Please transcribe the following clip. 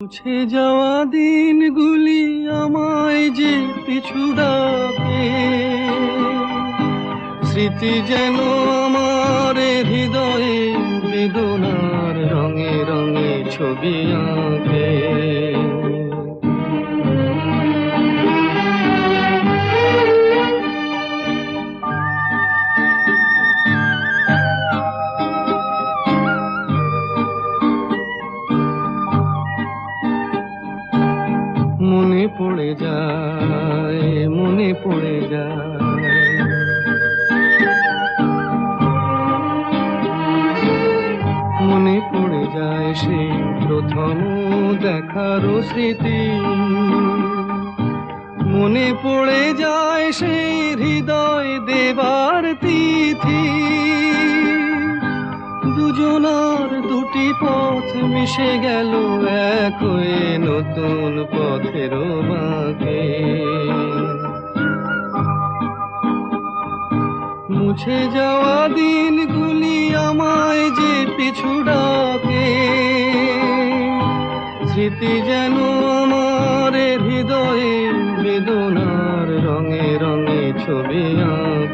মুছে যাওয়া দিনগুলি আমায় যে পিছু ডাকে, স্মৃতি যেন আমার হৃদয়ে বেদনার রঙে রঙে ছবি আঁকে। মনে পড়ে যায়, মনে পড়ে যায়, মনে পড়ে যায় সেই প্রথম দেখার স্মৃতি। মনে পড়ে যায় সেই হৃদয় দেবার তিথি। দুজনার দুটি পথ মিশে গেল এক হয়ে নতুন পথের বাঁকে। মুছে যাওয়া দিনগুলি আমায় যে পিছু ডাকে, স্মৃতি যেন আমার হৃদয়ে বেদনার রঙে রঙে ছবি আঁকে।